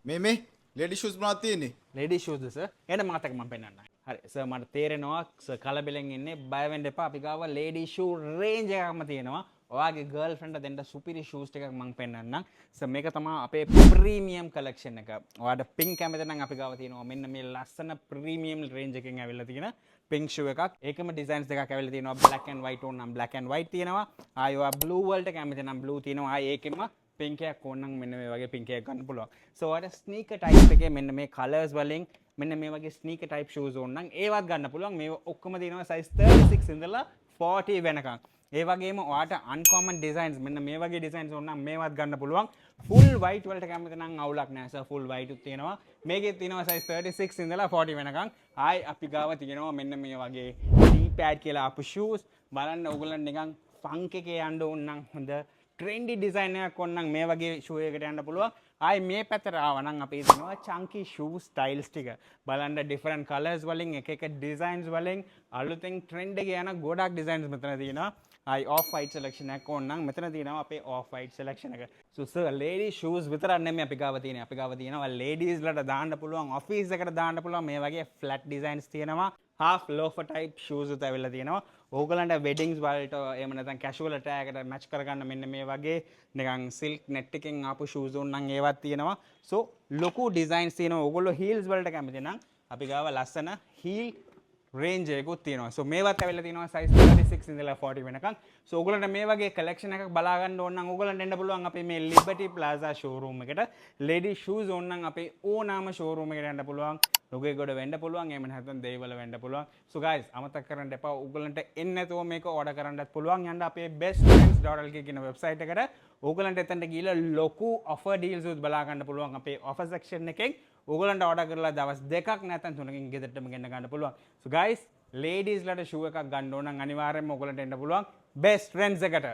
මේ lady shoes මොනවද තියෙන්නේ? ලේඩි ෂූස්ද සර්? එන්න මාතක මම පෙන්නන්නම්. හරි සර් මට තේරෙනවා සර් කලබලෙන් ඉන්නේ බය වෙන්න එපා. අපි ගාව ලේඩි ෂූ රේන්ජ් එකක්ම තියෙනවා. ඔයාගේ ගර්ල් ෆ්‍රෙන්ඩ්ට දෙන්න සුපිරි ෂූස් ටිකක් මම පෙන්නන්නම්. සර් මේක තමයි අපේ ප්‍රීමියම් කලෙක්ෂන් එක. ඔයාලට පින්ක් කැමති නම් අපි ගාව තියෙනවා මෙන්න මේ ලස්සන ප්‍රීමියම් රේන්ජ් එකකින් ඇවිල්ලා තියෙන පින්ක් ෂූ එකක්. ඒකම ඩිසයින්ස් දෙකක් ඇවිල්ලා තියෙනවා. black and white ඕන නම් black and white තියෙනවා. ආයෙ ඔයා blue වලට කැමති නම් blue තියෙනවා. ආයෙ ඒකෙම පින්ක් එකක් ඕනනම් මෙන්න මේ වගේ පින්ක් එකක් ගන්න පුළුවන්. So ඔයාලට ස්නීකර් ටයිප් එකේ මෙන්න මේ කලර්ස් වලින් මෙන්න මේ වගේ ස්නීකර් ටයිප් ෂූස් ඕන නම් ඒවත් ගන්න පුළුවන්. මේ ඔක්කොම තියෙනවා size 36 ඉඳලා 40 වෙනකන්. ඒ වගේම ඔයාට අන්කෝමන් ඩිසයින්ස් මෙන්න මේ වගේ ඩිසයින්ස් ඕන නම් මේවත් ගන්න පුළුවන්. full white වලට කැමති නම් අවුලක් නැහැ සර්. full white උත් තියෙනවා. මේකෙත් තියෙනවා size 36 ඉඳලා 40 වෙනකන්. ආයි අපි ගාව තියෙනවා මෙන්න මේ වගේ D-pad කියලා අපු shoes. බලන්න ඕගොල්ලන් නිකන් ෆන්ක් එකේ යන්න ඕන නම් හොඳ ට්‍රෙන්ඩි ඩිසයින් එකක් ඕන නම් මේ වගේ ෂූ එකකට යන්න පුළුවන්. ආයි මේ පැත්තට ආව නම් අපි දෙනවා chunky shoe styles ටික. බලන්න different colors වලින් එක එක designs වලින් අලුතෙන් trend එකේ යන ගොඩක් designs මෙතන තියෙනවා. ආයි off white selection එකක් ඕන නම් මෙතන තියෙනවා අපේ off white selection එක. So sir lady shoes විතරක් නෙමෙයි අපි ගාව තියෙන්නේ. අපි ගාව තියෙනවා ladies ලට දාන්න පුළුවන්, office එකට දාන්න පුළුවන් මේ වගේ flat designs තියෙනවා. half loafer type shoes උත් ඇවිල්ලා තියෙනවා. ඕගලන්ට weddings වලට එහෙම නැත්නම් casual attire එකට match කරගන්න මෙන්න මේ වගේ නිකන් silk net එකෙන් ආපු shoes ඕන නම් ඒවත් තියෙනවා. So ලොකු designs තියෙනවා. ඕගොල්ලෝ heels වලට කැමති නම් අපි ගාව ලස්සන heel range එකකුත් තියෙනවා. So මේවත් ඇවිල්ලා තියෙනවා size 36 ඉඳලා 40 වෙනකන්. So ඕගොල්ලන්ට මේ වගේ collection එකක් බලා ගන්න ඕන නම් ඕගොල්ලන්ට එන්න පුළුවන් අපේ මේ Liberty Plaza showroom එකට. lady shoes ඕන නම් අපේ ඕනෑම showroom එකට යන්න පුළුවන්. නුගේගොඩ වෙන්න පුළුවන්. එහෙම නැත්නම් දෙහිවල වෙන්න පුළුවන්. So guys අමතක කරන්න එපා. ඕගොල්ලන්ට එන්න නැතුව මේක order කරන්නත් පුළුවන්. යන්න අපේ bestfriends.lk කියන website එකට. ඕගොල්ලන්ට එතනට ගිහලා ලොකු offer deals උත් බලා ගන්න පුළුවන් අපේ offer section එකෙන්. ඕගොල්ලන්ට order කරලා දවස් දෙකක් නැත්නම් තුනකින් ගෙදරටම ගෙන්න ගන්න පුළුවන්. So guys ladies ලට shoe එකක් ගන්න ඕන නම් අනිවාර්යයෙන්ම ඕගොල්ලන්ට එන්න පුළුවන් best friends එකට.